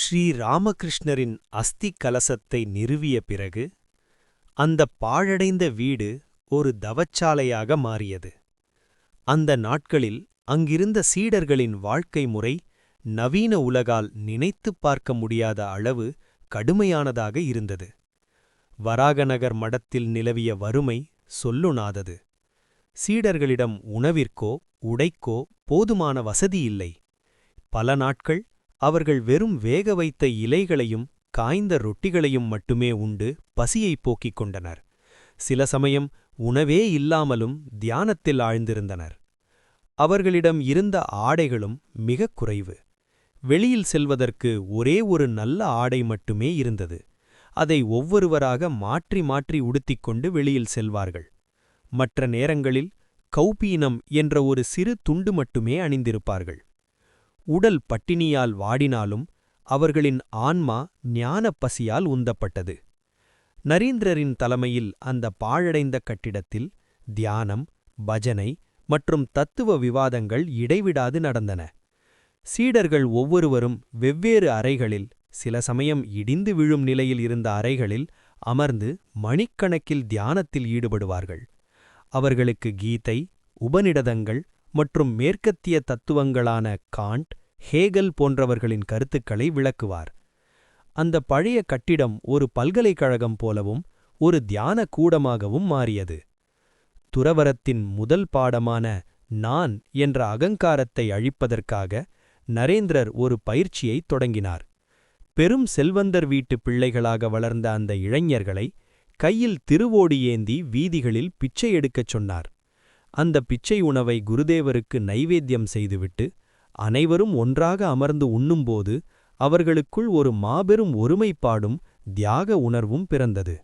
ஸ்ரீ ராமகிருஷ்ணரின் அஸ்தி கலசத்தை நிறுவிய பிறகு அந்தப் பாழடைந்த வீடு ஒரு தவச்சாலையாக மாறியது. அந்த நாட்களில் அங்கிருந்த சீடர்களின் வாழ்க்கை முறை நவீன உலகால் நினைத்துப் பார்க்க முடியாத அளவு கடுமையானதாக இருந்தது. வராகநகர் மடத்தில் நிலவிய வறுமை சொல்லுணாதது. சீடர்களிடம் உணவிற்கோ உடைக்கோ போதுமான வசதி இல்லை. பல நாட்கள் அவர்கள் வெறும் வேக வைத்த இலைகளையும் காய்ந்த ரொட்டிகளையும் மட்டுமே உண்டு பசியைப் போக்கிக் கொண்டனர். சில சமயம் உணவே இல்லாமலும் தியானத்தில் ஆழ்ந்திருந்தனர். அவர்களிடம் இருந்த ஆடைகளும் மிகக் குறைவு. வெளியில் செல்வதற்கு ஒரே ஒரு நல்ல ஆடை மட்டுமே இருந்தது. அதை ஒவ்வொருவராக மாற்றி மாற்றி உடுத்திக்கொண்டு வெளியில் செல்வார்கள். மற்ற நேரங்களில் கௌபீனம் என்ற ஒரு சிறு துண்டு மட்டுமே அணிந்திருப்பார்கள். உடல் பட்டினியால் வாடினாலும் அவர்களின் ஆன்மா ஞானப் பசியால் உந்தப்பட்டது. நரேந்திரரின் தலைமையில் அந்த பாழடைந்த கட்டிடத்தில் தியானம், பஜனை மற்றும் தத்துவ விவாதங்கள் இடைவிடாது நடந்தன. சீடர்கள் ஒவ்வொருவரும் வெவ்வேறு அறைகளில், சில சமயம் இடிந்து விழும் நிலையில் இருந்த அறைகளில் அமர்ந்து மணிக்கணக்கில் தியானத்தில் ஈடுபடுவார்கள். அவர்களுக்கு கீதை, உபநிடதங்கள் மற்றும் மேற்கத்திய தத்துவங்களான காண்ட், ஹேகல் போன்றவர்களின் கருத்துக்களை விளக்குவார். அந்த பழைய கட்டிடம் ஒரு பல்கலைக்கழகம் போலவும் ஒரு தியான கூடமாகவும் மாறியது. துறவரத்தின் முதல் பாடமான நான் என்ற அகங்காரத்தை அழிப்பதற்காக நரேந்திரர் ஒரு பயிற்சியைத் தொடங்கினார். பெரும் செல்வந்தர் வீட்டு பிள்ளைகளாக வளர்ந்த அந்த இளைஞர்களை கையில் திருவோடி ஏந்தி வீதிகளில் பிச்சை எடுக்கச் சொன்னார். அந்த பிச்சை உணவை குருதேவருக்கு நைவேத்தியம் செய்துவிட்டு அனைவரும் ஒன்றாக அமர்ந்து உண்ணும்போது அவர்களுக்குள் ஒரு மாபெரும் ஒருமைப்பாடும் தியாக உணர்வும் பிறந்தது.